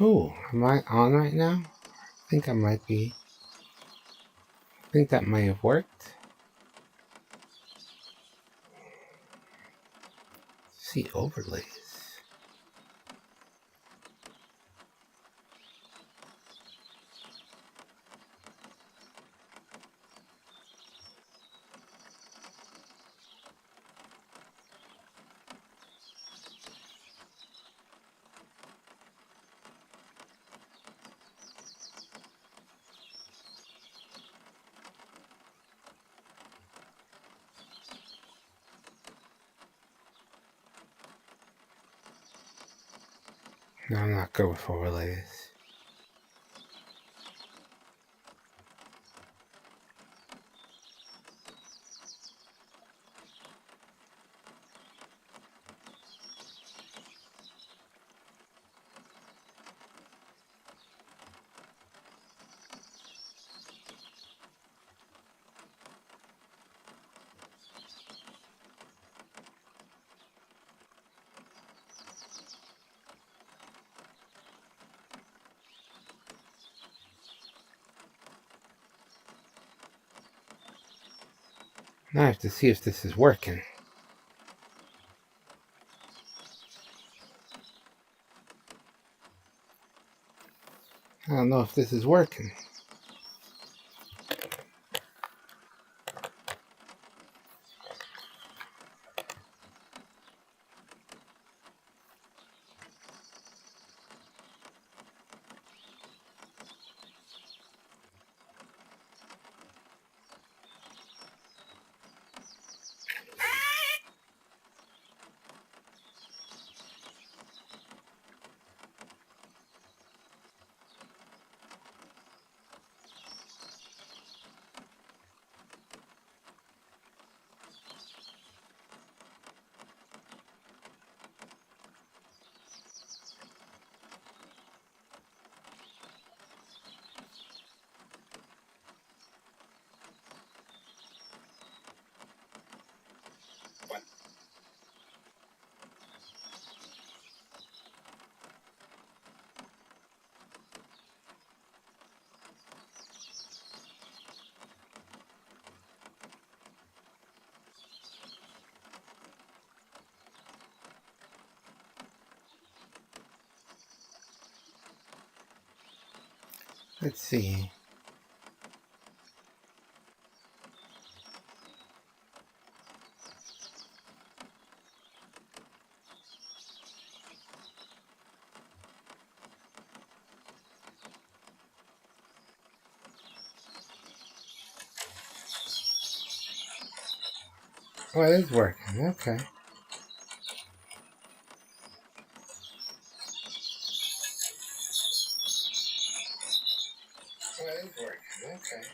Oh, am I on right now? I think I might be. I think that might have worked. See overlays. No, I'm not good with overlays. Now I have to see if this is working. I don't know if this is working. Let's see. Oh, it is working. Okay. Oh, it is working. Okay.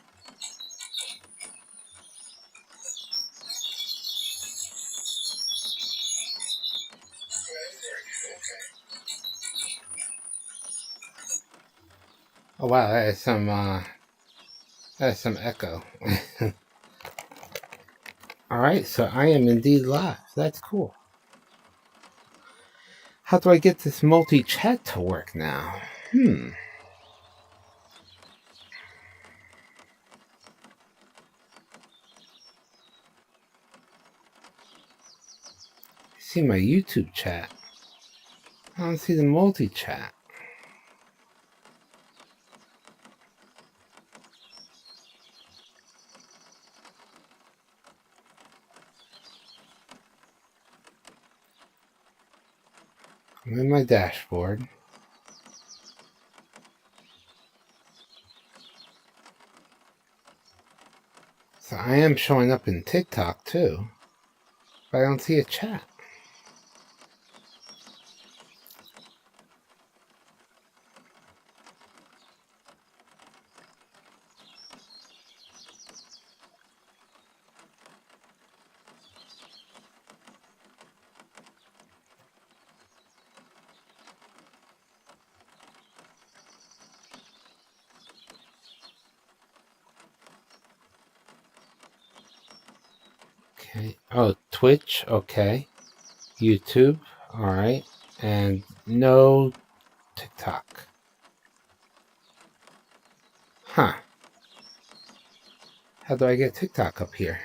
Oh wow, that is some echo. All right, so I am indeed live. That's cool. How do I get this multi-chat to work now? I see my YouTube chat. I don't see the multi-chat. I'm in my dashboard. So I am showing up in TikTok too, but I don't see a chat. Okay. Oh, Twitch. Okay. YouTube. All right. And no TikTok. How do I get TikTok up here?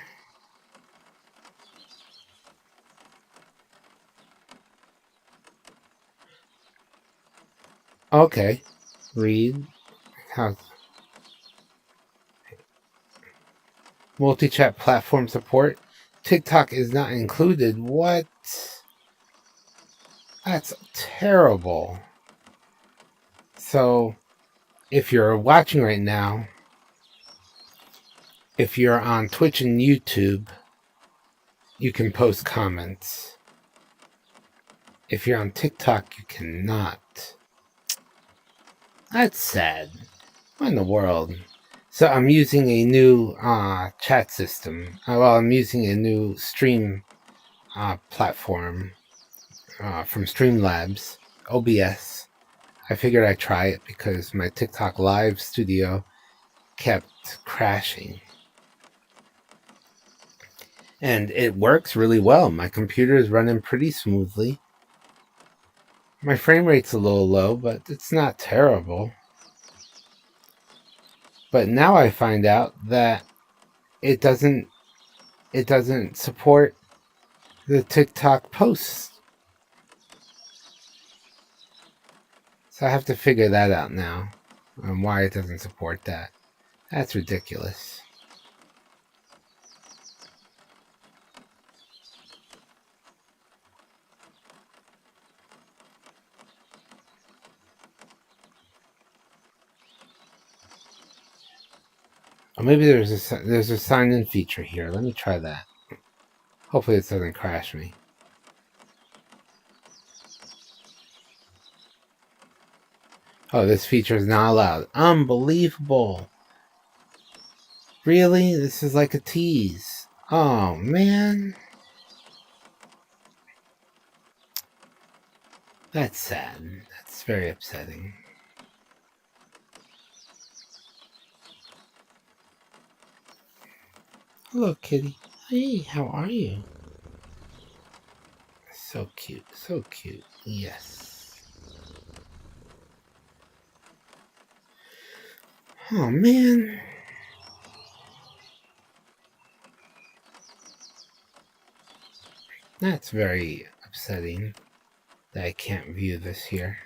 Okay. Read. How? Multi-chat platform support. TikTok is not included. What? That's terrible. So, if you're watching right now, if you're on Twitch and YouTube, you can post comments. If you're on TikTok, you cannot. That's sad. What in the world? So I'm using a new chat system. Well, I'm using a new stream platform from Streamlabs, OBS. I figured I'd try it because my TikTok live studio kept crashing. And it works really well. My computer is running pretty smoothly. My frame rate's a little low, but it's not terrible. But now I find out that it doesn't support the TikTok posts. So I have to figure that out now, on why it doesn't support that. That's ridiculous. Or maybe there's a sign-in feature here. Let me try that. Hopefully it doesn't crash me. Oh, this feature is not allowed. Unbelievable. Really? This is like a tease. Oh, man. That's sad. That's very upsetting. Hello, kitty. Hey, how are you? So cute. So cute. Yes. Oh, man. That's very upsetting that I can't view this here.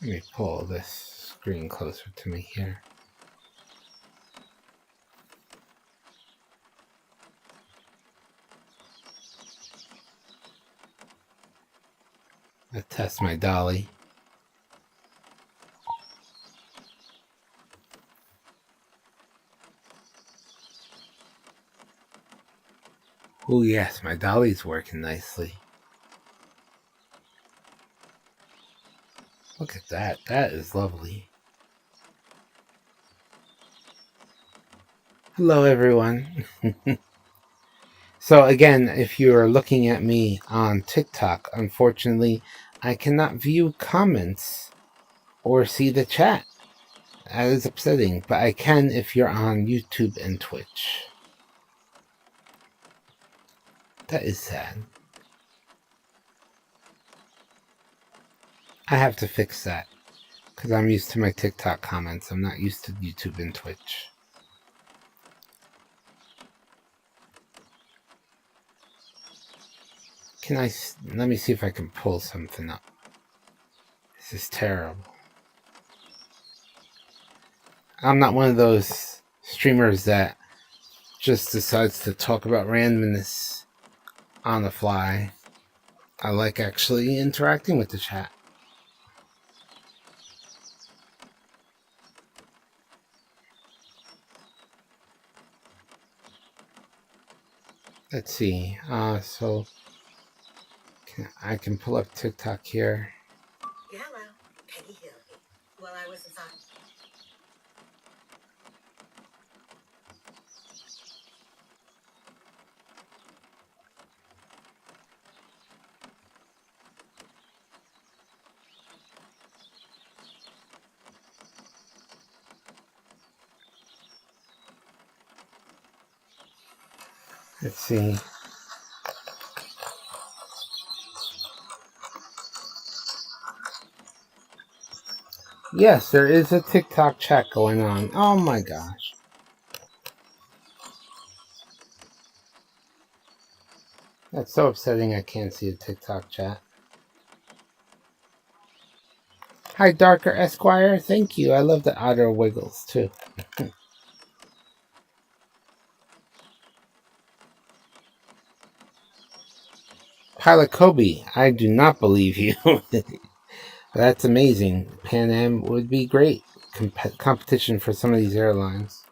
Let me pull this screen closer to me here. Let's test my dolly. Oh yes, my dolly's working nicely. Look at that. That is lovely. Hello, everyone. So again, if you're looking at me on TikTok, unfortunately, I cannot view comments or see the chat. That is upsetting, but I can if you're on YouTube and Twitch. That is sad. I have to fix that because I'm used to my TikTok comments. I'm not used to YouTube and Twitch. Let me see if I can pull something up. This is terrible. I'm not one of those streamers that just decides to talk about randomness on the fly. I like actually interacting with the chat. Let's see. So I can pull up TikTok here. Yeah, hello. Peggy here. Well, I was inside. Let's see. Yes, there is a TikTok chat going on. Oh my gosh. That's so upsetting I can't see a TikTok chat. Hi, Darker Esquire. Thank you. I love the otter wiggles too. Pilot Kobe, I do not believe you. That's amazing. Pan Am would be great competition for some of these airlines.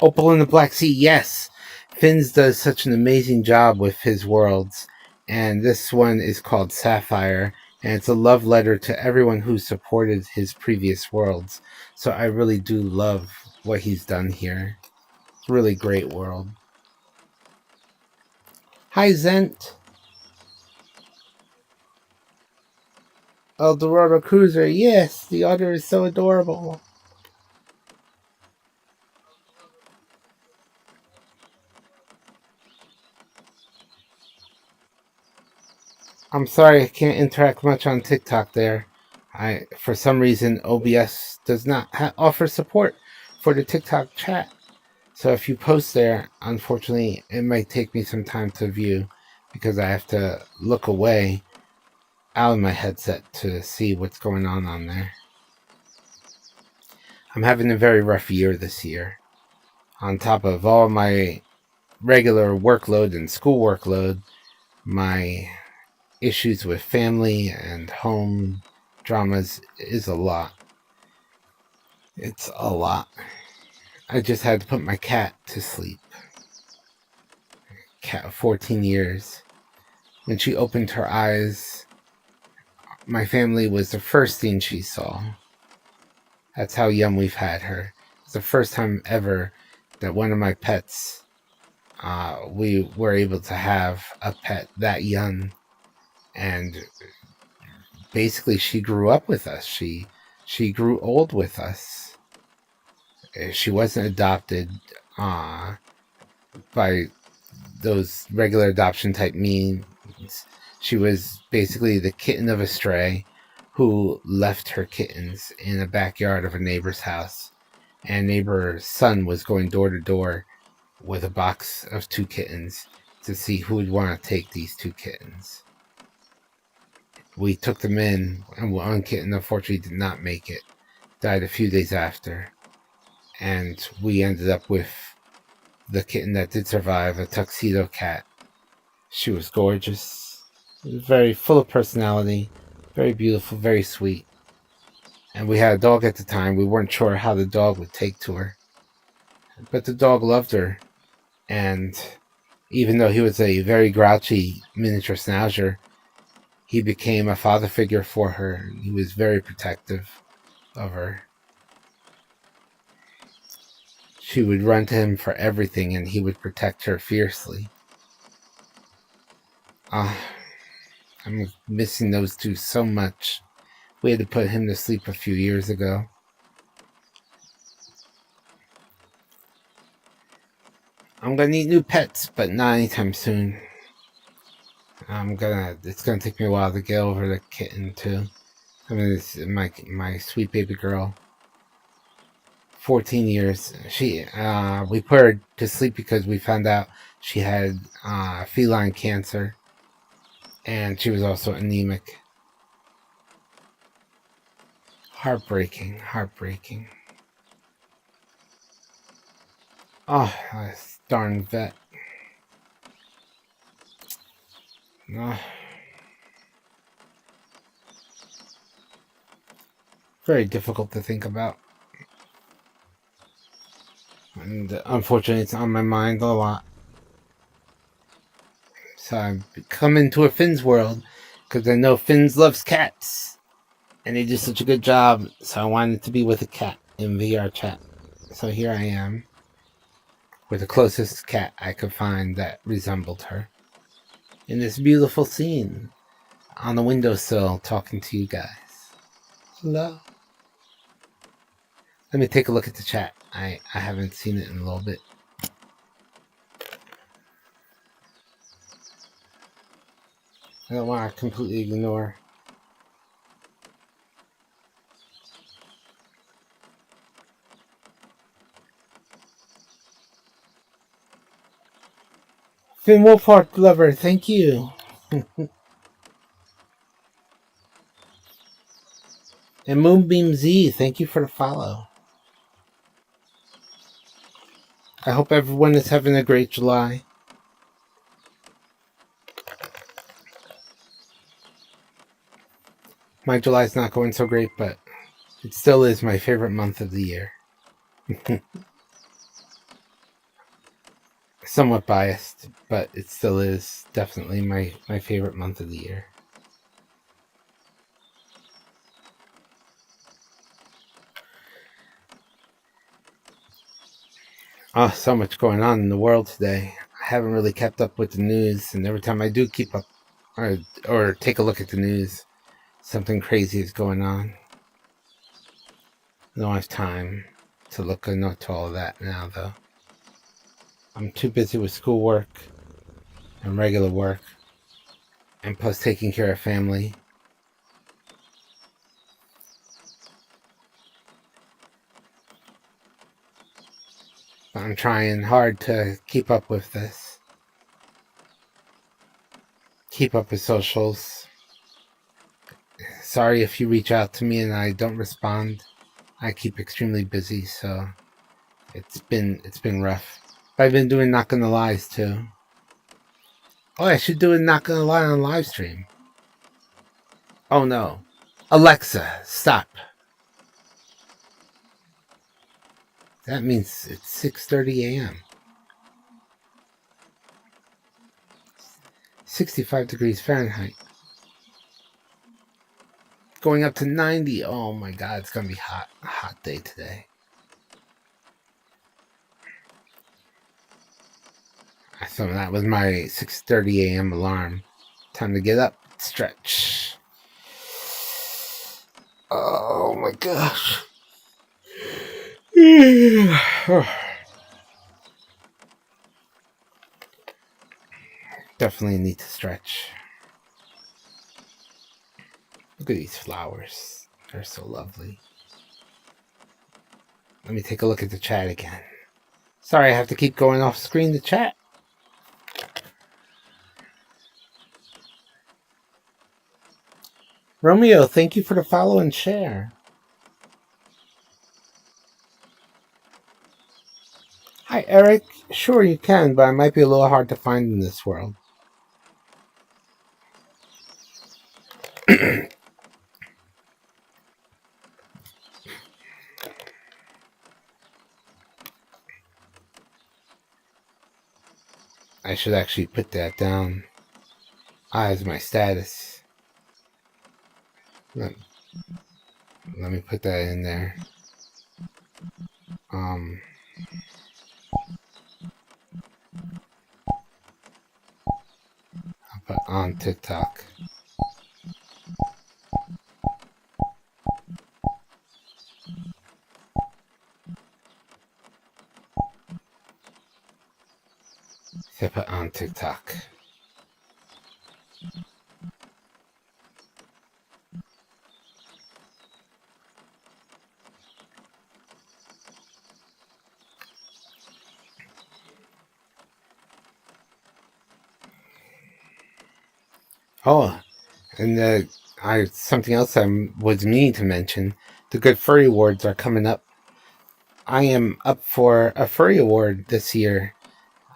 Opal in the Black Sea, yes. Finns does such an amazing job with his worlds, and this one is called Sapphire, and it's a love letter to everyone who supported his previous worlds. So I really do love what he's done here. It's a really great world. Hi, Zent. El Dorado Cruiser, yes, the otter is so adorable. I'm sorry I can't interact much on TikTok there. For some reason, OBS does not offer support for the TikTok chat. So if you post there, unfortunately, it might take me some time to view because I have to look away out of my headset to see what's going on there. I'm having a very rough year this year. On top of all my regular workload and school workload, my issues with family and home dramas is a lot. It's a lot. I just had to put my cat to sleep. Cat of 14 years. When she opened her eyes, my family was the first thing she saw. That's how young we've had her. It's the first time ever that one of my pets, we were able to have a pet that young. And basically, she grew up with us. She grew old with us. She wasn't adopted uh, by those regular adoption type means. She was basically the kitten of a stray who left her kittens in a backyard of a neighbor's house. And neighbor's son was going door to door with a box of two kittens to see who would want to take these two kittens. We took them in, and one kitten unfortunately did not make it, died a few days after. And we ended up with the kitten that did survive, a tuxedo cat. She was gorgeous, very full of personality, very beautiful, very sweet. And we had a dog at the time. We weren't sure how the dog would take to her, but the dog loved her. And even though he was a very grouchy miniature schnauzer, he became a father figure for her. He was very protective of her. She would run to him for everything, and he would protect her fiercely. I'm missing those two so much. We had to put him to sleep a few years ago. I'm gonna need new pets, but not anytime soon. It's gonna take me a while to get over the kitten too. I mean, it's my sweet baby girl. 14 years. We put her to sleep because we found out she had feline cancer, and she was also anemic. Heartbreaking, heartbreaking. Oh, this darn vet. Oh, very difficult to think about. And unfortunately, it's on my mind a lot. So I've come into a Finn's world because I know Finn's loves cats. And they do such a good job. So I wanted to be with a cat in VRChat. So here I am with the closest cat I could find that resembled her in this beautiful scene on the windowsill talking to you guys. Hello. Let me take a look at the chat. I haven't seen it in a little bit. I don't want to completely ignore. Finn Wolfhard Lover, thank you. And Moonbeam Z, thank you for the follow. I hope everyone is having a great July. My July's not going so great, but it still is my favorite month of the year. Somewhat biased, but it still is definitely my favorite month of the year. Oh, so much going on in the world today. I haven't really kept up with the news, and every time I do keep up or take a look at the news, something crazy is going on. I don't have time to look into all of that now, though. I'm too busy with schoolwork and regular work, and plus taking care of family. I'm trying hard to keep up with this. Keep up with socials. Sorry if you reach out to me and I don't respond. I keep extremely busy, so it's been rough. But I've been doing Not Gonna Lies too. Oh, I should do a Not Gonna Lie on live stream. Oh no. Alexa, stop. That means it's 6:30 a.m. 65 degrees Fahrenheit. Going up to 90. Oh my god, it's gonna be hot. A hot day today. So that was my 6:30 a.m. alarm. Time to get up, stretch. Oh my gosh. Definitely need to stretch. Look at these flowers. They're so lovely. Let me take a look at the chat again. Sorry, I have to keep going off screen to chat. Romeo, thank you for the follow and share. Hi, Eric. Sure, you can, but I might be a little hard to find in this world. I should actually put that down as my status. Let me put that in there. I'll put on TikTok. So I put on TikTok. Oh, and something else I was meaning to mention. The Good Furry Awards are coming up. I am up for a furry award this year.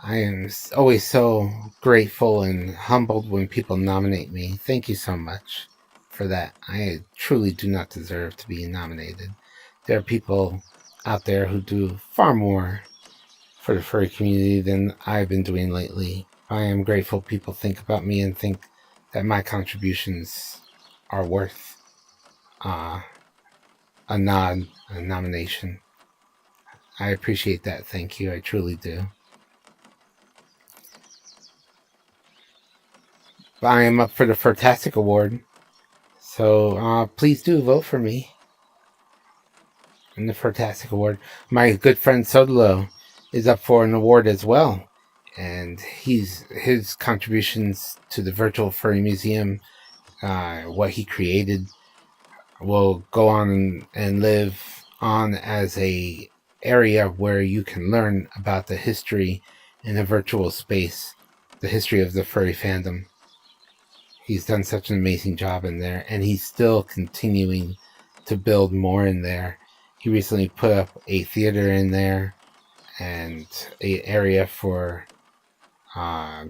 I am always so grateful and humbled when people nominate me. Thank you so much for that. I truly do not deserve to be nominated. There are people out there who do far more for the furry community than I've been doing lately. I am grateful people think about me and think that my contributions are worth a nomination. I appreciate that. Thank you. I truly do. But I am up for the Fantastic Award, so please do vote for me in the Fantastic Award. My good friend Sodolo is up for an award as well, and his contributions to the virtual furry museum, what he created, will go on and live on as a area where you can learn about the history in a virtual space, the history of the furry fandom. He's done such an amazing job in there, and he's still continuing to build more in there. He recently put up a theater in there and a area for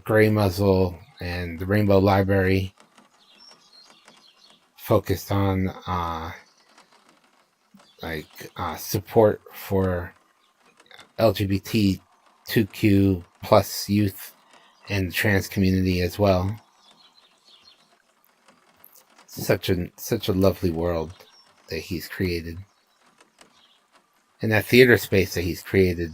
Gray Muzzle and the Rainbow Library, focused on support for LGBT2Q plus youth and the trans community as well. Such a lovely world that he's created, and that theater space that he's created.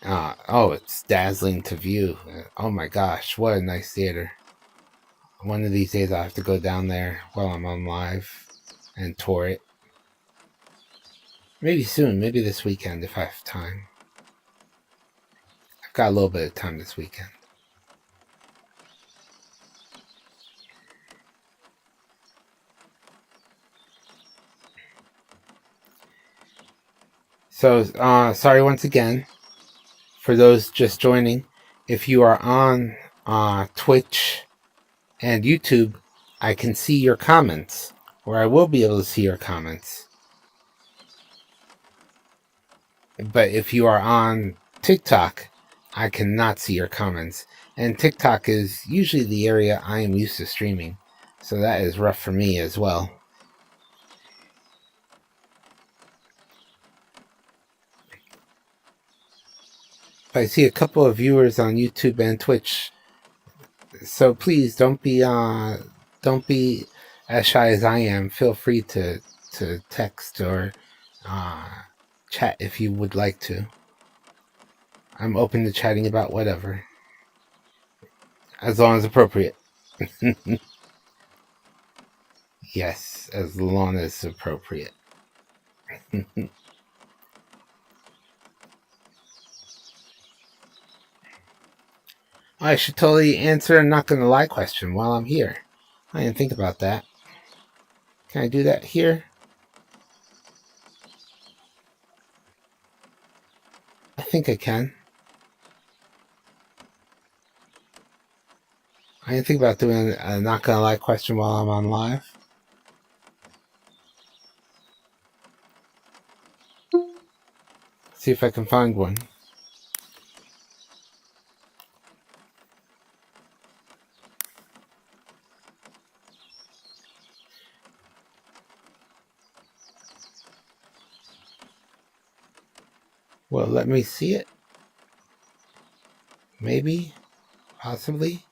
It's dazzling to view. Oh my gosh, what a nice theater. One of these days I'll have to go down there while I'm on live and tour it. Maybe soon, maybe this weekend if I have time. I've got a little bit of time this weekend. So, sorry once again for those just joining. If you are on Twitch and YouTube, I can see your comments, or I will be able to see your comments. But if you are on TikTok, I cannot see your comments. And TikTok is usually the area I am used to streaming, so that is rough for me as well. I see a couple of viewers on YouTube and Twitch, so please don't be as shy as I am. Feel free to text or chat if you would like to. I'm open to chatting about whatever, as long as appropriate. Yes, as long as appropriate. I should totally answer a not gonna lie question while I'm here. I didn't think about that. Can I do that here? I think I can. I didn't think about doing a not gonna lie question while I'm on live. See if I can find one. Well, let me see it. Maybe. Possibly.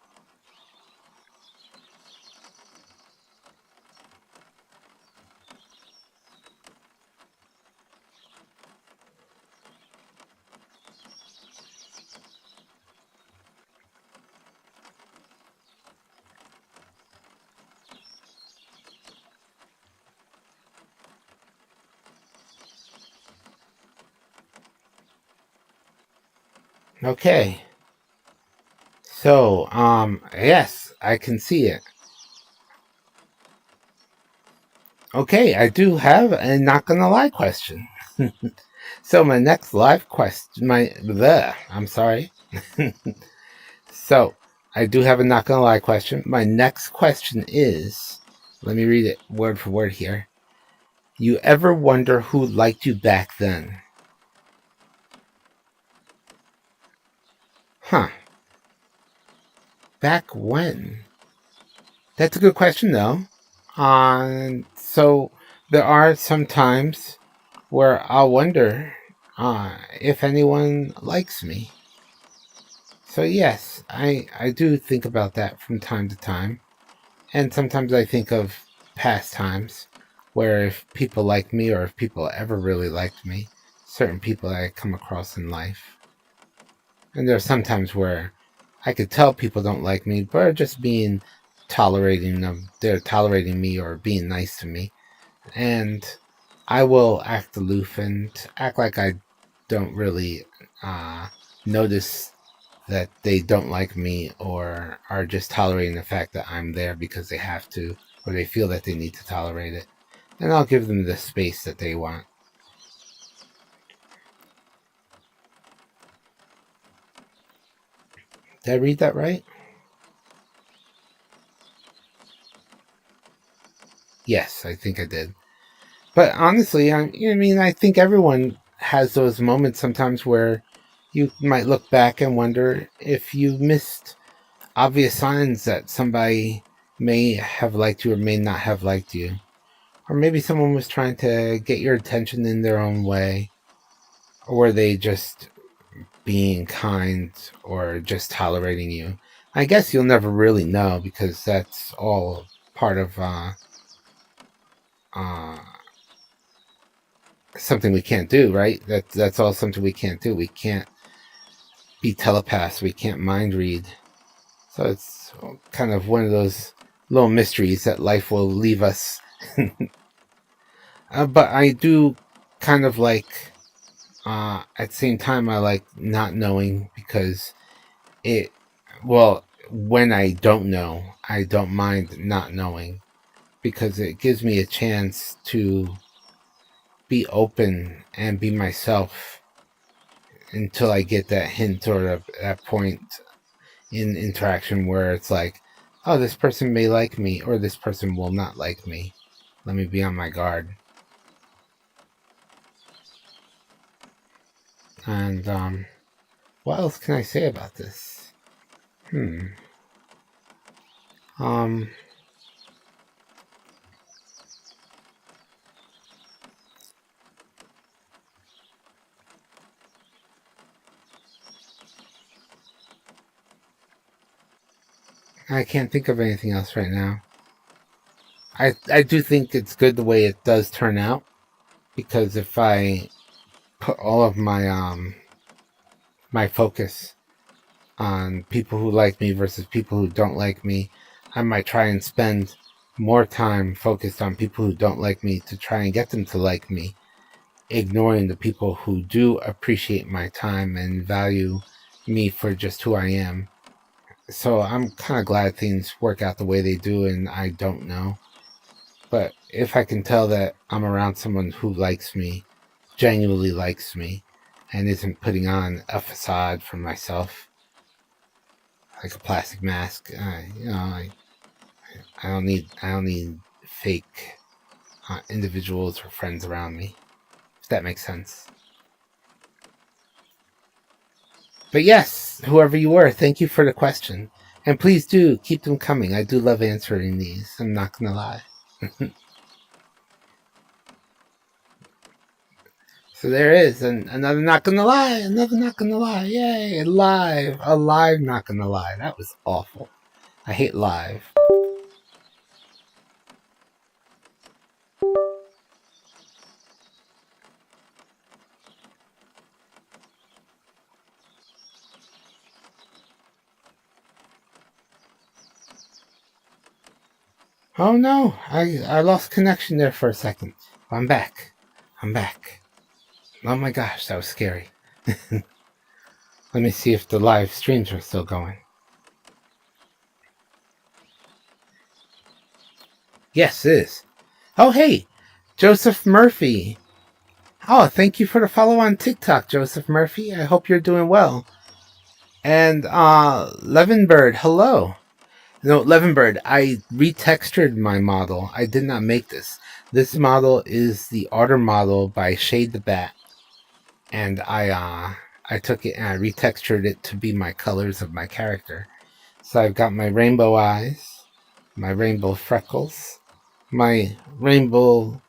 Okay. So, yes, I can see it. Okay, I do have a not gonna lie question. So my next live question, I'm sorry. So I do have a not gonna lie question. My next question is, let me read it word for word here. You ever wonder who liked you back then? Huh. Back when? That's a good question, though. So there are some times where I'll wonder if anyone likes me. So yes, I do think about that from time to time. And sometimes I think of past times where if people like me or if people ever really liked me, certain people that I come across in life. And there are some times where I could tell people don't like me, but are just being tolerating them. They're tolerating me or being nice to me. And I will act aloof and act like I don't really notice that they don't like me or are just tolerating the fact that I'm there because they have to or they feel that they need to tolerate it. And I'll give them the space that they want. Did I read that right? Yes, I think I did. But honestly, I think everyone has those moments sometimes where you might look back and wonder if you missed obvious signs that somebody may have liked you or may not have liked you. Or maybe someone was trying to get your attention in their own way. Or were they just being kind or just tolerating you? I guess you'll never really know because that's all part of uh, something we can't do, right? That's all something we can't do. We can't be telepaths. We can't mind read. So it's kind of one of those little mysteries that life will leave us. But I do kind of like, at the same time, I like not knowing because it, well, when I don't know, I don't mind not knowing because it gives me a chance to be open and be myself until I get that hint or that point in interaction where it's like, oh, this person may like me or this person will not like me. Let me be on my guard. And what else can I say about this? Hmm. Um. I can't think of anything else right now. I do think it's good the way it does turn out because if I put all of my focus on people who like me versus people who don't like me, I might try and spend more time focused on people who don't like me to try and get them to like me, ignoring the people who do appreciate my time and value me for just who I am. So I'm kind of glad things work out the way they do, and I don't know. But if I can tell that I'm around someone who likes me, genuinely likes me, and isn't putting on a facade for myself, like a plastic mask, I don't need fake individuals or friends around me. If that makes sense. But yes, whoever you were, thank you for the question, and please do keep them coming. I do love answering these. I'm not gonna lie. So there is another not gonna lie, another not gonna lie. Yay, a live not gonna lie. That was awful. I hate live. Oh no, I lost connection there for a second. I'm back. I'm back. Oh my gosh, that was scary. Let me see if the live streams are still going. Yes, it is. Oh hey, Joseph Murphy. Oh, thank you for the follow on TikTok, Joseph Murphy. I hope you're doing well. And Levinbird, hello. No, Levinbird, I retextured my model. I did not make this. This model is the Otter model by Shade the Bat. And I took it and I retextured it to be my colors of my character. So I've got my rainbow eyes, my rainbow freckles, my rainbow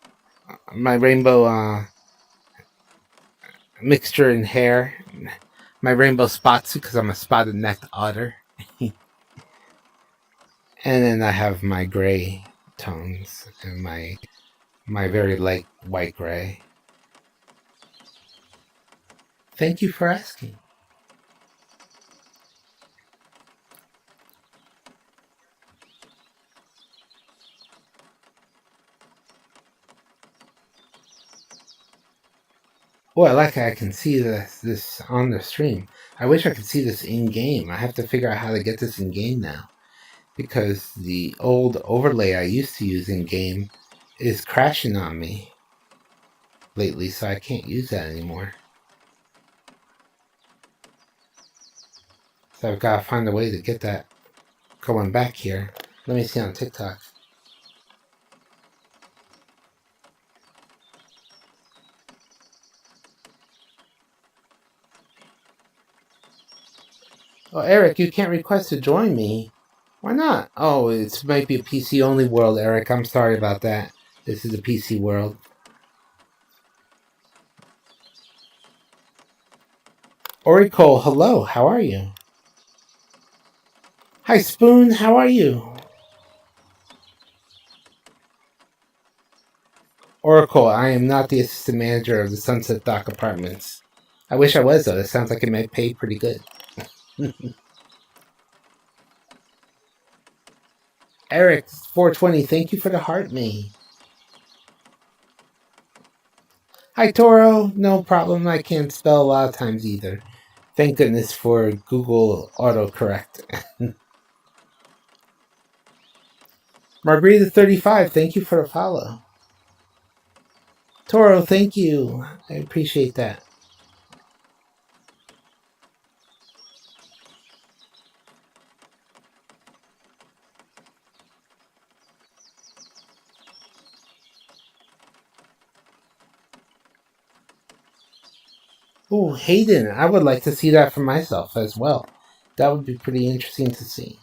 mixture in hair, my rainbow spots because I'm a spotted necked otter. And then I have my gray tones and my very light white gray. Thank you for asking. Well, like I can see this on the stream. I wish I could see this in game. I have to figure out how to get this in game now, because the old overlay I used to use in game is crashing on me lately, so I can't use that anymore. So I've got to find a way to get that going back here. Let me see on TikTok. Oh, Eric, you can't request to join me. Why not? Oh, it might be a PC only world, Eric. I'm sorry about that. This is a PC world. Oracle, hello. How are you? Hi, Spoon. How are you? Oracle, I am not the assistant manager of the Sunset Dock Apartments. I wish I was, though. It sounds like it might pay pretty good. Eric, 420, thank you for the heart me. Hi, Toro. No problem. I can't spell a lot of times either. Thank goodness for Google autocorrect. Margarita35, thank you for the follow. Toro, thank you. I appreciate that. Ooh, Hayden, I would like to see that for myself as well. That would be pretty interesting to see.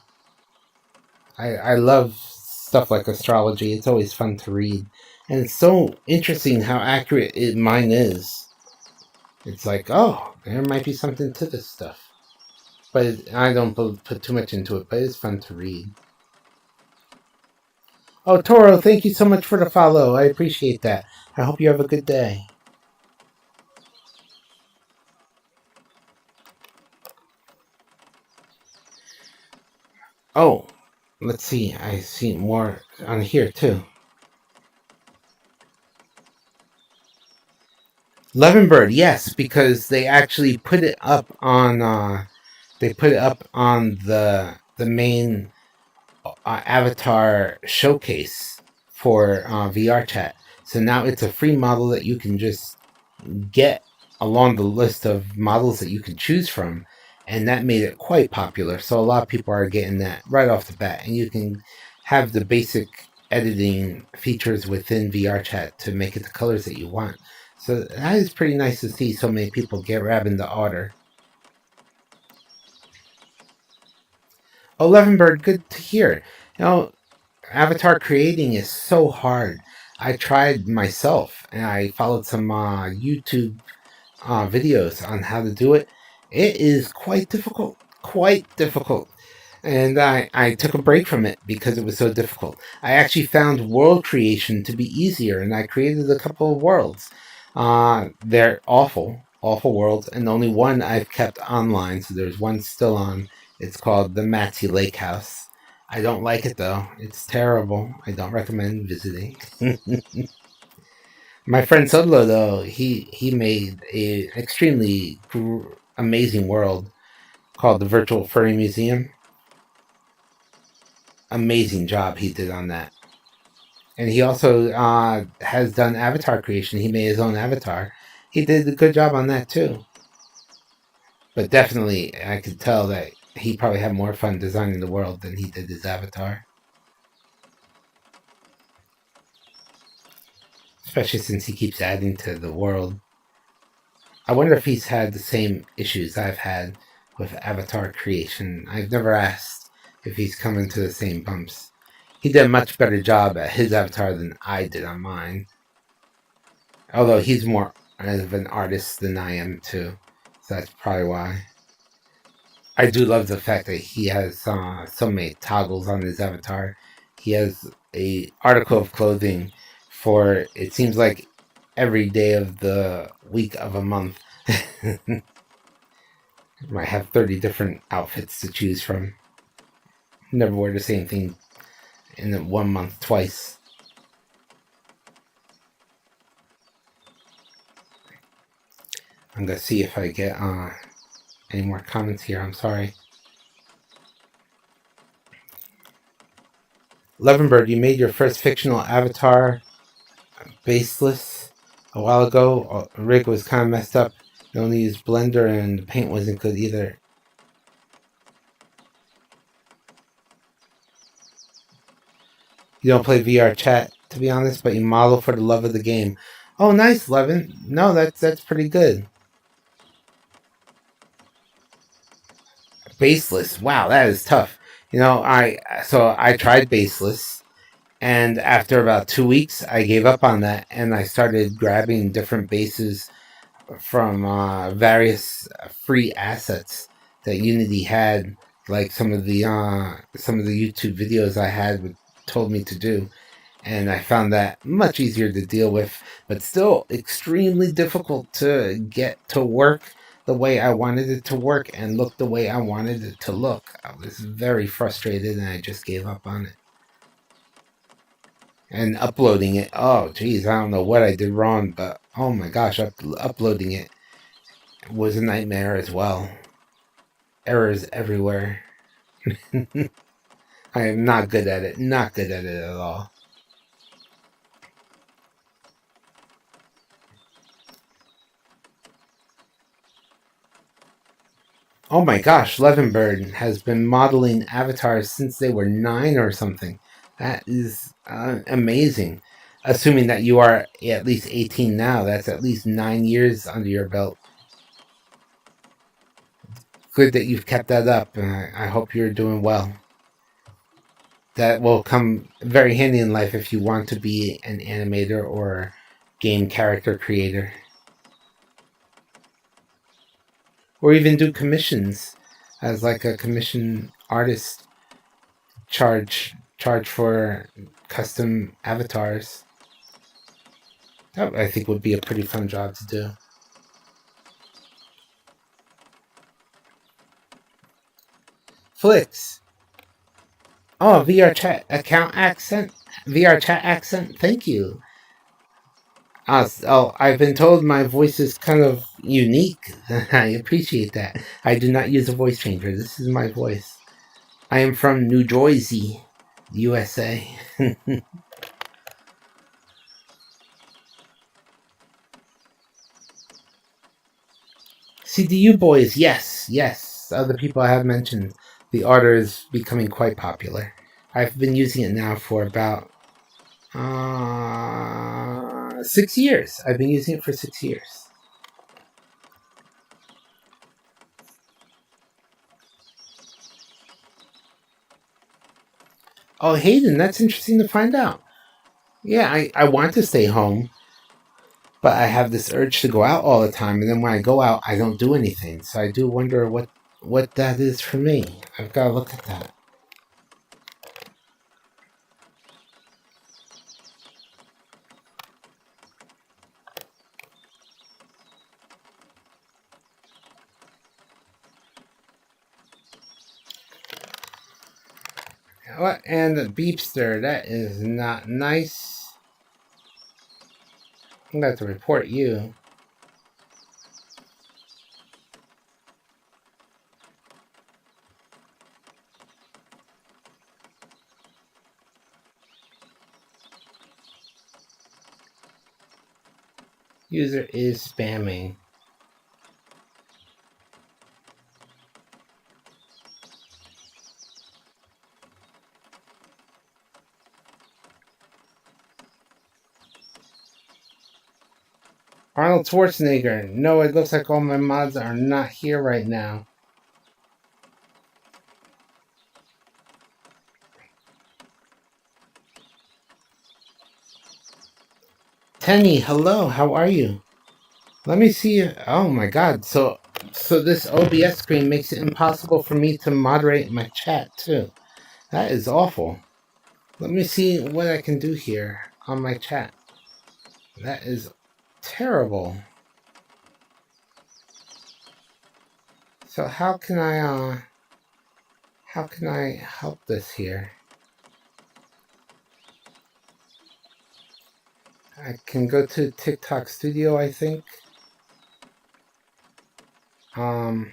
I love stuff like astrology. It's always fun to read. And it's so interesting how accurate mine is. It's like, oh, there might be something to this stuff. But I don't put too much into it, but it's fun to read. Oh, Toro, thank you so much for the follow. I appreciate that. I hope you have a good day. Oh, let's see. I see more on here too. Leavenbird, yes, because they actually put it up on. They put it up on the main avatar showcase for VRChat. So now it's a free model that you can just get along the list of models that you can choose from, and that made it quite popular. So a lot of people are getting that right off the bat, and you can have the basic editing features within VRChat to make it the colors that you want. So that is pretty nice to see so many people get grabbing the order. 11bird, good to hear. You know, avatar creating is so hard. I tried myself, and I followed some YouTube videos on how to do it. It is quite difficult, quite difficult. And I took a break from it because it was so difficult. I actually found world creation to be easier, and I created a couple of worlds. They're awful, awful worlds, and only one I've kept online, so there's one still on. It's called the Matsy Lake House. I don't like it though. It's terrible. I don't recommend visiting. My friend Sudlo, though, he made a extremely amazing world called the Virtual Furry Museum. Amazing job he did on that. And he also has done avatar creation. He made his own avatar. He did a good job on that too. But definitely, I could tell that he probably had more fun designing the world than he did his avatar. Especially since he keeps adding to the world. I wonder if he's had the same issues I've had with avatar creation. I've never asked if he's come into the same bumps. He did a much better job at his avatar than I did on mine. Although he's more of an artist than I am too. So that's probably why. I do love the fact that he has so many toggles on his avatar. He has a article of clothing for, it seems like, every day of the week of a month. Might have 30 different outfits to choose from. Never wear the same thing in 1 month twice. I'm gonna see if I get any more comments here. I'm sorry. Levenbird, you made your first fictional avatar baseless a while ago. Rig was kind of messed up. You only used Blender and the paint wasn't good either. You don't play VRChat, to be honest, but you model for the love of the game. Oh, nice, Levin. No, that's pretty good. Baseless. Wow, that is tough. I tried baseless, and after about 2 weeks, I gave up on that, and I started grabbing different bases from various free assets that Unity had, like some of the YouTube videos I had told me to do, and I found that much easier to deal with, but still extremely difficult to get to work the way I wanted it to work and look the way I wanted it to look. I was very frustrated, and I just gave up on it. And uploading it, oh geez, I don't know what I did wrong, but oh my gosh, uploading it was a nightmare as well. Errors everywhere. I am not good at it. Not good at it at all. Oh my gosh, Levenbird has been modeling avatars since they were 9 or something. That is amazing. Assuming that you are at least 18 now, that's at least 9 years under your belt. Good that you've kept that up, and I hope you're doing well. That will come very handy in life if you want to be an animator or game character creator. Or even do commissions as like a commission artist. Charge for custom avatars. That I think would be a pretty fun job to do. Flicks. Oh, VRChat account accent. VRChat accent. Thank you. I've been told my voice is kind of unique. I appreciate that. I do not use a voice changer. This is my voice. I am from New Jersey, USA. CDU boys, yes, yes. Other people I have mentioned, the order is becoming quite popular. I've been using it now for about 6 years. I've been using it for 6 years. Oh, Hayden, that's interesting to find out. Yeah, I want to stay home, but I have this urge to go out all the time, and then when I go out, I don't do anything. So I do wonder what that is for me. I've got to look at that. What? And the beepster, that is not nice. I'm going to have to report you. User is spamming. Arnold Schwarzenegger. No, it looks like all my mods are not here right now. Tenny, hello, how are you? Let me see. Oh my god. So this OBS screen makes it impossible for me to moderate my chat too. That is awful. Let me see what I can do here on my chat. That is terrible. So how can I help this here? I can go to TikTok Studio, I think. Um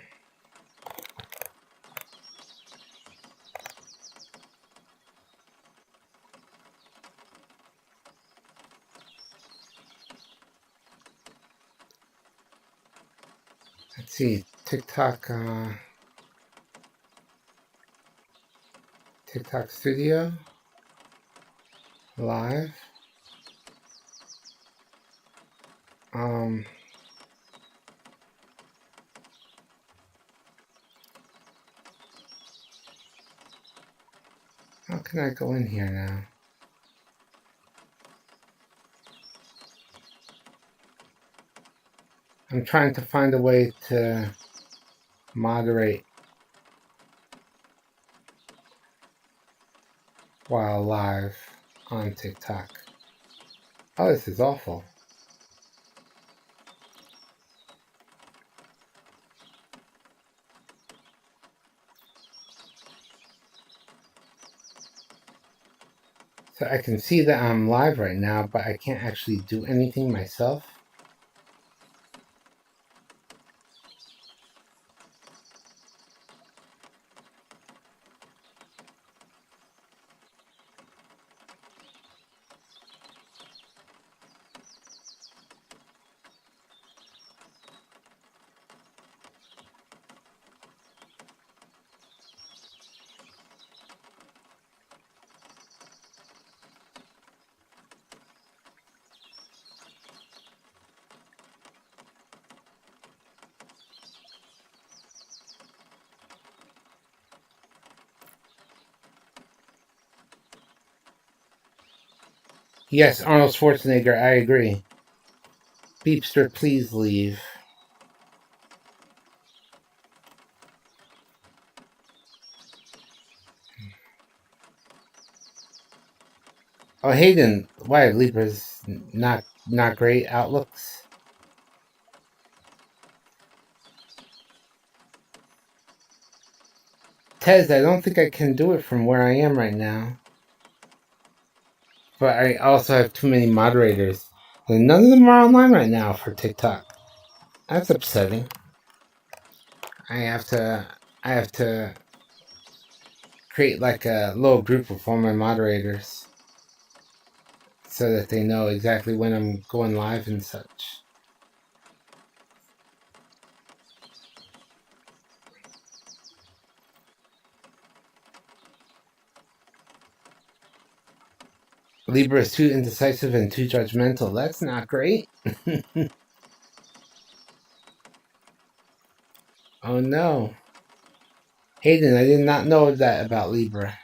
Let's see, TikTok Studio live. How can I go in here now? I'm trying to find a way to moderate while live on TikTok. Oh, this is awful. So I can see that I'm live right now, but I can't actually do anything myself. Yes, Arnold Schwarzenegger, I agree. Beepster, please leave. Oh, Hayden, why Libra's not great outlooks? Tez, I don't think I can do it from where I am right now. But I also have too many moderators. And none of them are online right now for TikTok. That's upsetting. I have to create like a little group of all my moderators so that they know exactly when I'm going live and such. Libra is too indecisive and too judgmental. That's not great. Oh no. Hayden, I did not know that about Libra.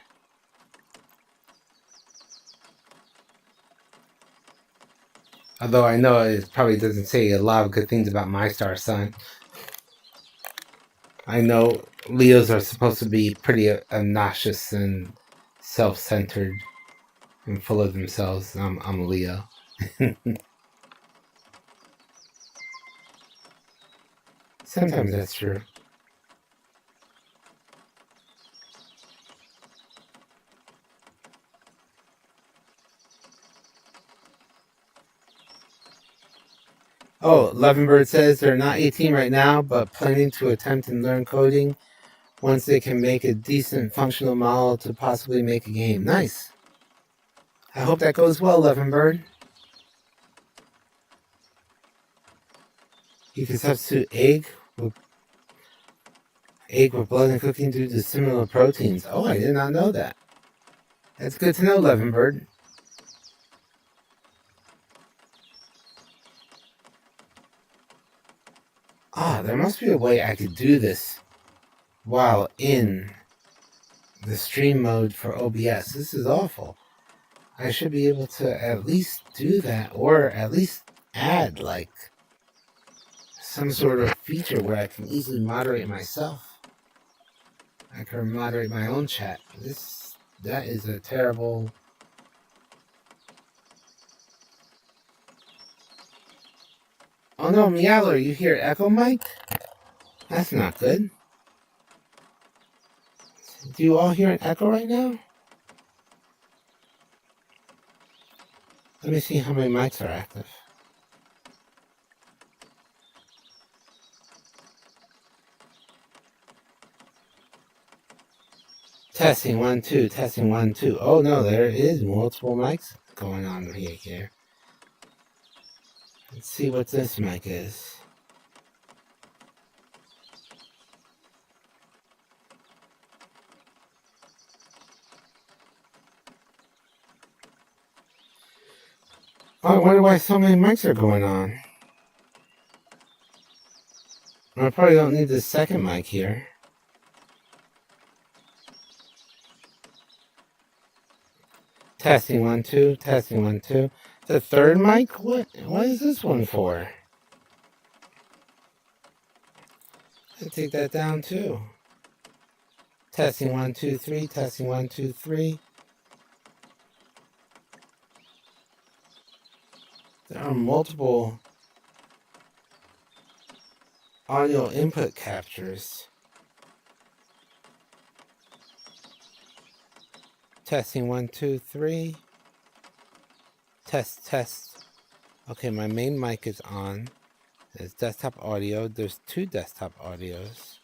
Although I know it probably doesn't say a lot of good things about my star sign. I know Leos are supposed to be pretty obnoxious and self-centered and full of themselves. I'm a Leo. Sometimes that's true. Oh, Lovenbird says they're not 18 right now, but planning to attempt and learn coding once they can make a decent functional model to possibly make a game. Nice. I hope that goes well, Lovenbird. You can substitute egg with blood and cooking due to similar proteins. Oh, I did not know that. That's good to know, Lovenbird. Ah, there must be a way I could do this while in the stream mode for OBS. This is awful. I should be able to at least do that, or at least add like some sort of feature where I can easily moderate myself. I can moderate my own chat. That is a terrible. Oh no, Meowler, you hear Echo Mike? That's not good. Do you all hear an echo right now? Let me see how many mics are active. Testing 1 2, testing 1 2. Oh no, there is multiple mics going on here. Let's see what this mic is. I wonder why so many mics are going on. I probably don't need the second mic here. Testing 1 2, testing 1 2. The third mic? What is this one for? I take that down too. Testing 1 2 3, testing 1 2 3. There are multiple audio input captures. Testing 1 2 3. Test. Okay, my main mic is on. There's desktop audio. There's 2 desktop audios.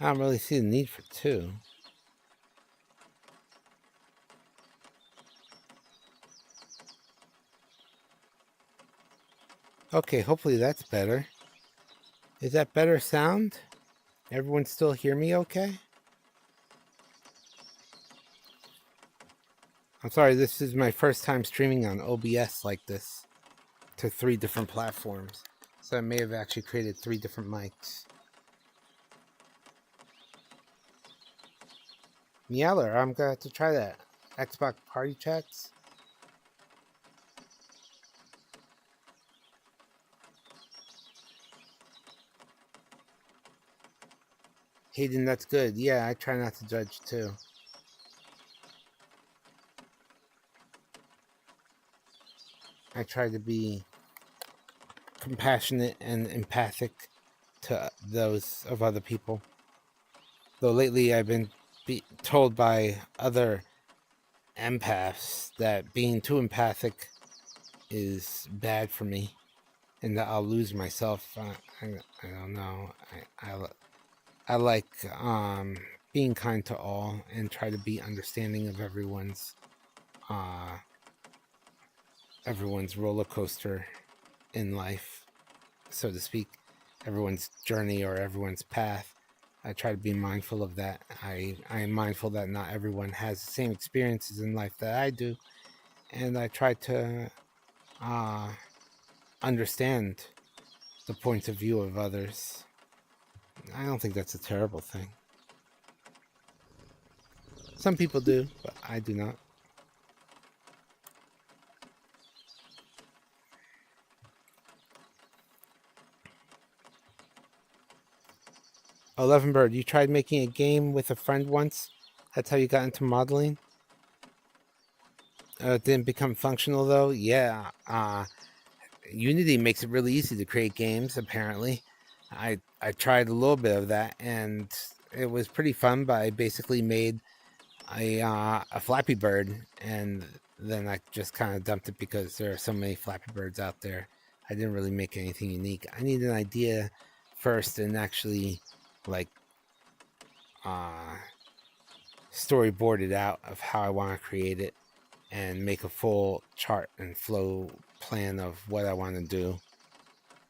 I don't really see the need for 2. Okay, hopefully that's better. Is that better sound? Everyone still hear me okay? I'm sorry, this is my first time streaming on OBS like this to 3 different platforms. So I may have actually created 3 different mics. Meowler, I'm going to have to try that. Xbox Party Chats? Hayden, that's good. Yeah, I try not to judge too. I try to be compassionate and empathic to those of other people. Though lately I've been told by other empaths that being too empathic is bad for me and that I'll lose myself. I don't know. I like being kind to all and try to be understanding of everyone's roller coaster in life, so to speak, everyone's journey or everyone's path. I try to be mindful of that. I am mindful that not everyone has the same experiences in life that I do, and I try to understand the points of view of others. I don't think that's a terrible thing. Some people do, but I do not. Eleven Bird, you tried making a game with a friend once? That's how you got into modeling? It didn't become functional though? Yeah. Unity makes it really easy to create games, apparently. I tried a little bit of that and it was pretty fun, but I basically made a Flappy Bird and then I just kind of dumped it because there are so many Flappy Birds out there. I didn't really make anything unique. I need an idea first and actually like storyboard it out of how I want to create it and make a full chart and flow plan of what I want to do,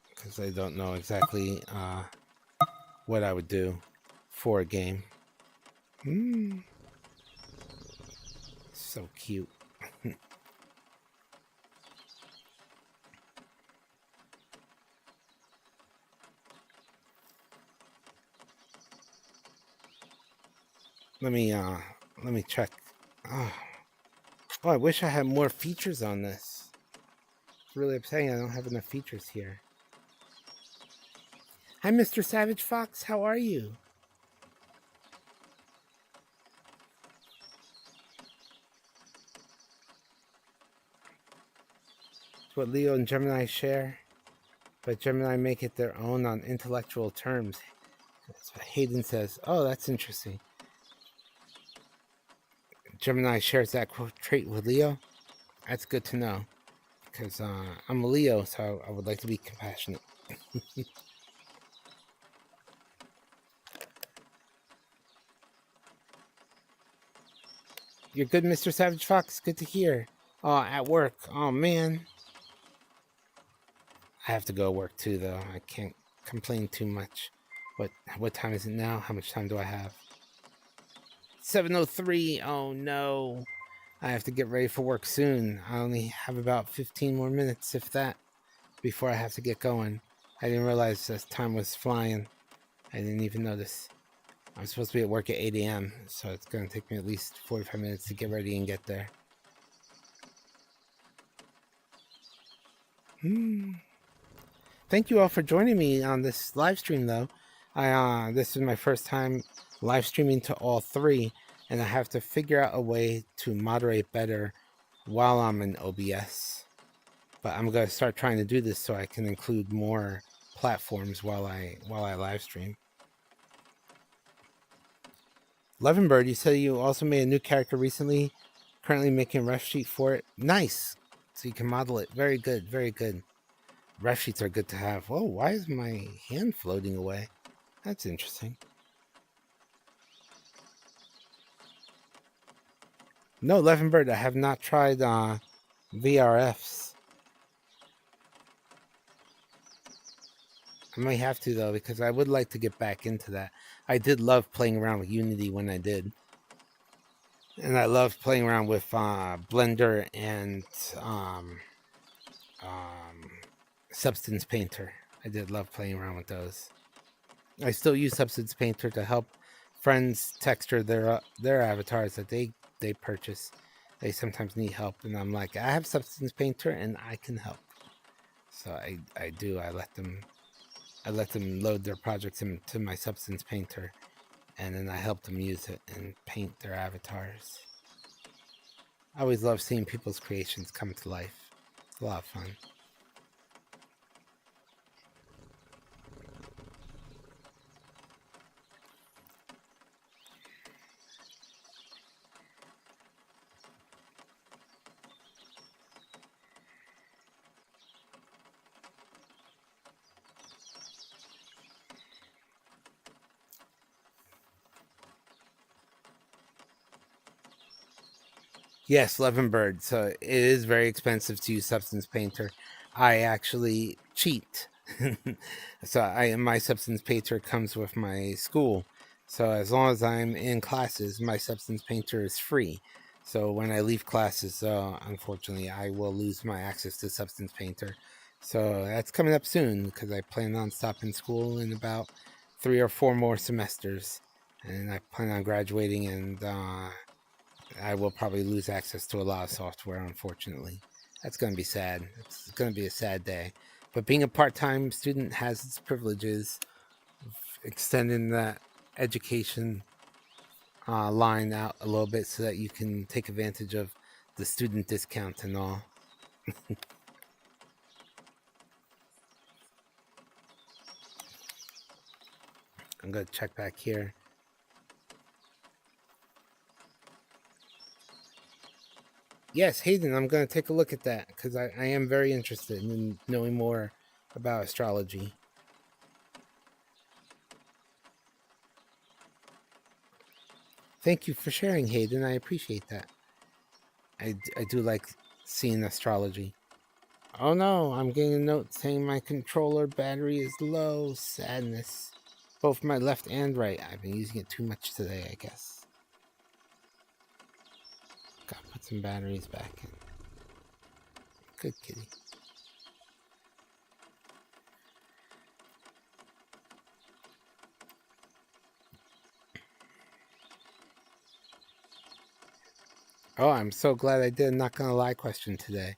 because I don't know exactly what I would do for a game. So cute. Let me check. Oh, I wish I had more features on this. It's really upsetting I don't have enough features here. Hi, Mr. Savage Fox. How are you? It's what Leo and Gemini share, but Gemini make it their own on intellectual terms. That's what Hayden says. Oh, that's interesting. Gemini shares that trait with Leo. That's good to know, because I'm a Leo, so I would like to be compassionate. You're good, Mr. Savage Fox. Good to hear. At work. Oh, man. I have to go work too, though. I can't complain too much. What time is it now? How much time do I have? 7:03. Oh no. I have to get ready for work soon. I only have about 15 more minutes, if that, before I have to get going. I didn't realize this time was flying. I didn't even notice. I'm supposed to be at work at 8 a.m., so it's going to take me at least 45 minutes to get ready and get there. Thank you all for joining me on this live stream, though. This is my first time live streaming to all three, and I have to figure out a way to moderate better while I'm in OBS. But I'm going to start trying to do this so I can include more platforms while I live stream. Levenbird, you said you also made a new character recently. Currently making a ref sheet for it. Nice. So you can model it. Very good. Very good. Ref sheets are good to have. Oh, why is my hand floating away? That's interesting. No, Levenbird, I have not tried VRFs. I might have to, though, because I would like to get back into that. I did love playing around with Unity when I did. And I love playing around with Blender and Substance Painter. I did love playing around with those. I still use Substance Painter to help friends texture their avatars that they purchase. They sometimes need help, and I'm like, I have Substance Painter and I can help. So I do. I let them load their projects into my Substance Painter, and then I help them use it and paint their avatars. I always love seeing people's creations come to life. It's a lot of fun. Yes, Levenbird. So it is very expensive to use Substance Painter. I actually cheat. So my Substance Painter comes with my school. So as long as I'm in classes, my Substance Painter is free. So when I leave classes, unfortunately, I will lose my access to Substance Painter. So that's coming up soon because I plan on stopping school in about 3 or 4 more semesters, and I plan on graduating, and I will probably lose access to a lot of software, unfortunately. That's going to be sad. It's going to be a sad day. But being a part-time student has its privileges of extending that education line out a little bit so that you can take advantage of the student discount and all. I'm going to check back here. Yes, Hayden, I'm going to take a look at that because I am very interested in knowing more about astrology. Thank you for sharing, Hayden. I appreciate that. I do like seeing astrology. Oh no, I'm getting a note saying my controller battery is low. Sadness. Both my left and right. I've been using it too much today, I guess. Gotta put some batteries back in. Good kitty. Oh, I'm so glad I did a not gonna lie question today.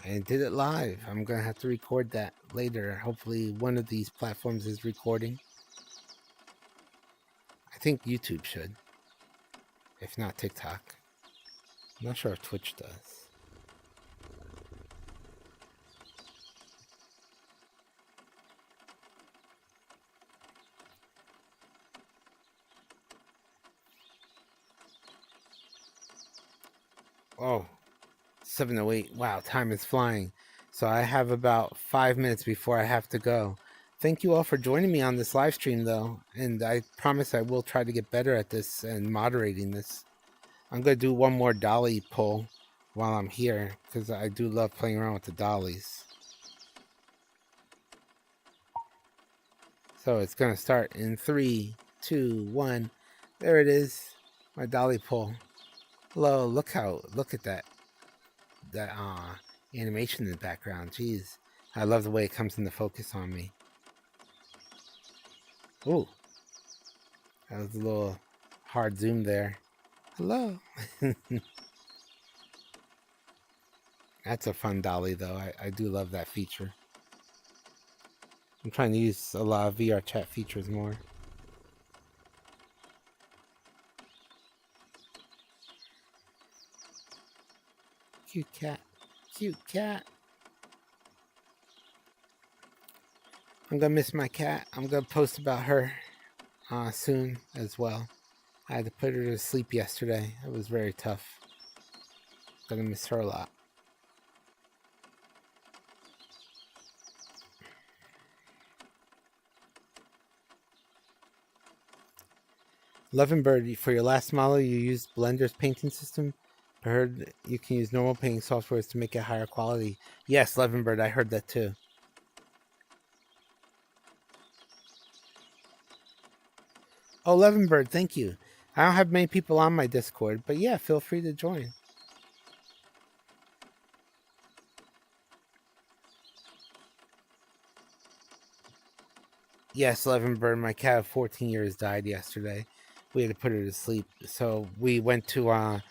I did it live. I'm gonna have to record that later. Hopefully one of these platforms is recording. I think YouTube should. If not TikTok. I'm not sure if Twitch does. Oh, 7:08. Wow, time is flying. So I have about 5 minutes before I have to go. Thank you all for joining me on this live stream, though. And I promise I will try to get better at this and moderating this. I'm going to do one more dolly pull while I'm here because I do love playing around with the dollies. So it's going to start in 3, 2, 1. There it is. My dolly pull. Hello, look at that animation in the background. Jeez. I love the way it comes into focus on me. Ooh, that was a little hard zoom there. Hello. That's a fun dolly though. I do love that feature. I'm trying to use a lot of VRChat features more. Cute cat. Cute cat. I'm gonna miss my cat. I'm gonna post about her soon as well. I had to put her to sleep yesterday. It was very tough. Gonna miss her a lot. Levenbird, for your last model, you used Blender's painting system. I heard you can use normal painting softwares to make it higher quality. Yes, Levenbird, I heard that too. Oh, Levenbird, thank you. I don't have many people on my Discord, but yeah, feel free to join. Yes, Levenbird, my cat of 14 years died yesterday. We had to put her to sleep, so we went to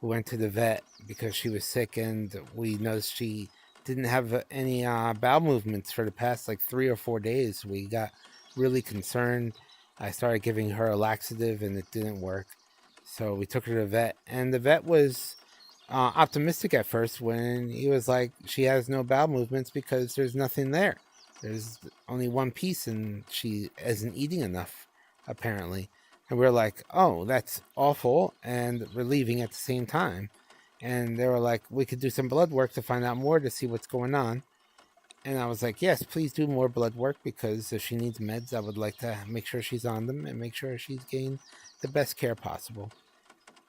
the vet because she was sick, and we noticed she didn't have any bowel movements for the past like 3 or 4 days. We got really concerned. I started giving her a laxative, and it didn't work. So we took her to the vet, and the vet was optimistic at first when he was like, "She has no bowel movements because there's nothing there. There's only one piece, and she isn't eating enough, apparently." And we are like, "Oh, that's awful," and relieving at the same time. And they were like, "We could do some blood work to find out more to see what's going on." And I was like, "Yes, please do more blood work because if she needs meds, I would like to make sure she's on them and make sure she's getting the best care possible."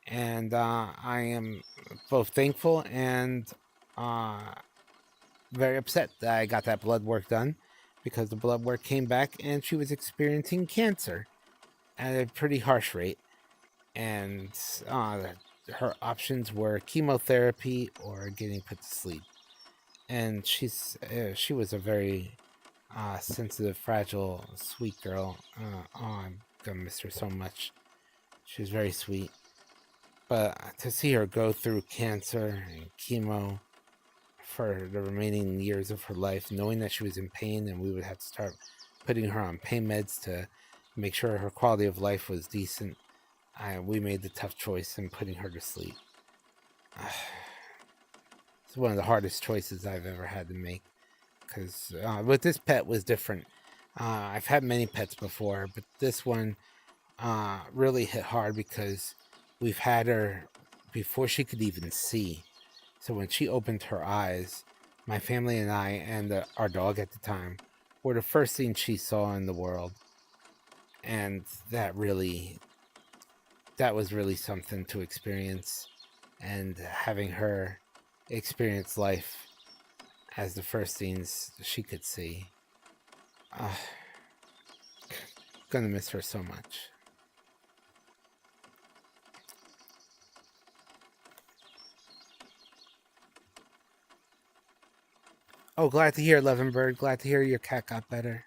And I am both thankful and uh, very upset that I got that blood work done because the blood work came back and she was experiencing cancer at a pretty harsh rate. And her options were chemotherapy or getting put to sleep. And she was a very sensitive, fragile, sweet girl. Oh, I'm gonna miss her so much. She was very sweet. But to see her go through cancer and chemo for the remaining years of her life, knowing that she was in pain and we would have to start putting her on pain meds to make sure her quality of life was decent, we made the tough choice in putting her to sleep. It's one of the hardest choices I've ever had to make because with this pet was different. I've had many pets before, but this one really hit hard because we've had her before she could even see. So when she opened her eyes, my family and I and our dog at the time were the first thing she saw in the world. And that was really something to experience. And having her experience life as the first things she could see. Gonna miss her so much. Oh, glad to hear, Levenbird. Glad to hear your cat got better.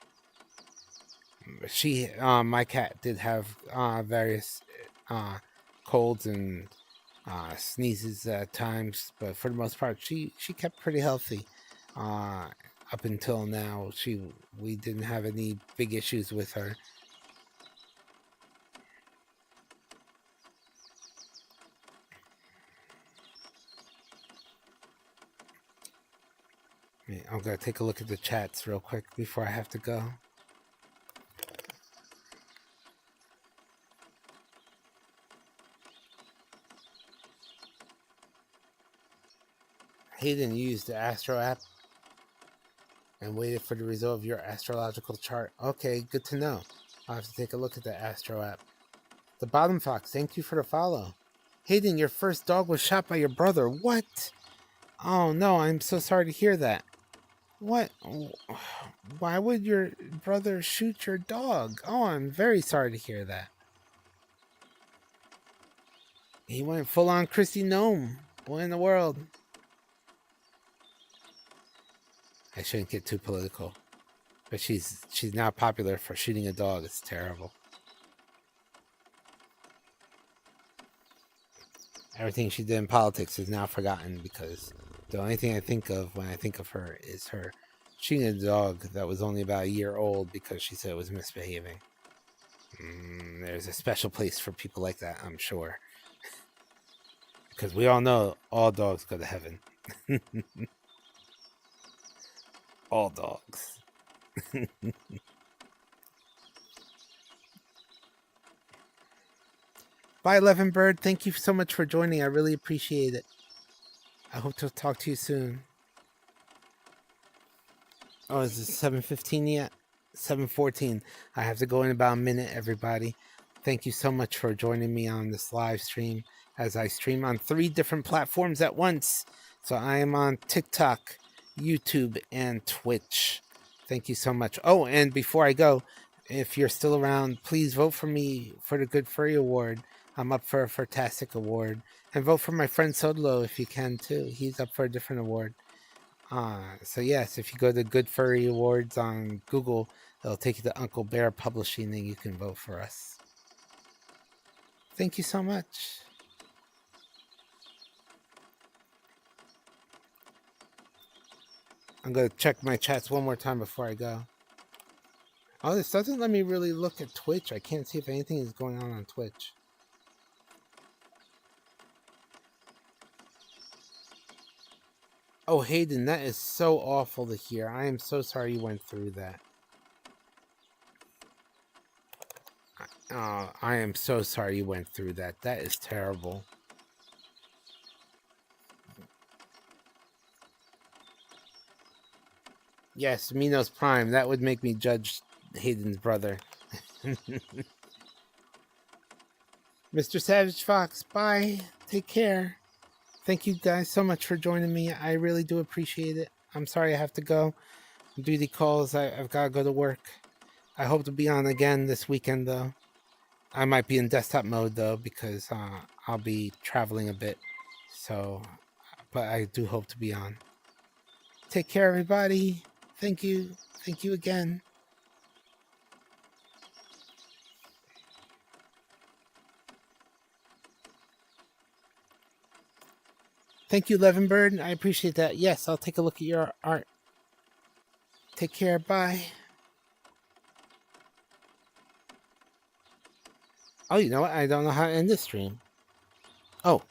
My cat did have various colds and sneezes at times, but for the most part, she kept pretty healthy. Up until now, we didn't have any big issues with her. I'm gonna take a look at the chats real quick before I have to go. Hayden used the Astro app and waited for the result of your astrological chart. Okay, good to know. I'll have to take a look at the Astro app. The Bottom Fox, thank you for the follow. Hayden, your first dog was shot by your brother. What? Oh no, I'm so sorry to hear that. What? Why would your brother shoot your dog? Oh, I'm very sorry to hear that. He went full on Christy Gnome. What in the world? I shouldn't get too political, but she's now popular for shooting a dog. It's terrible. Everything she did in politics is now forgotten because the only thing I think of when I think of her is her shooting a dog that was only about a year old because she said it was misbehaving. There's a special place for people like that, I'm sure. Because we all know all dogs go to heaven. All dogs. Bye, 11 Bird. Thank you so much for joining. I really appreciate it. I hope to talk to you soon. Oh, is it 7:15 yet? 7:14. I have to go in about a minute, everybody. Thank you so much for joining me on this live stream as I stream on 3 different platforms at once. So I am on TikTok, YouTube, and Twitch. Thank you so much. Oh, and before I go, if you're still around, please vote for me for the Good Furry Award. I'm up for a Fantastic Award. And vote for my friend Sodlo if you can too. He's up for a different award. So yes, if you go to Good Furry Awards on Google, it'll take you to Uncle Bear Publishing and you can vote for us. Thank you so much. I'm going to check my chats one more time before I go. Oh, this doesn't let me really look at Twitch. I can't see if anything is going on Twitch. Oh, Hayden, that is so awful to hear. I am so sorry you went through that. I am so sorry you went through that. That is terrible. Yes, Minos Prime. That would make me judge Hayden's brother. Mr. Savage Fox, bye. Take care. Thank you guys so much for joining me. I really do appreciate it. I'm sorry I have to go. Duty calls. I've got to go to work. I hope to be on again this weekend, though. I might be in desktop mode, though, because I'll be traveling a bit. So, but I do hope to be on. Take care, everybody. Thank you. Thank you again. Thank you, Levenbird. I appreciate that. Yes, I'll take a look at your art. Take care. Bye. Oh, you know what? I don't know how to end this stream. Oh,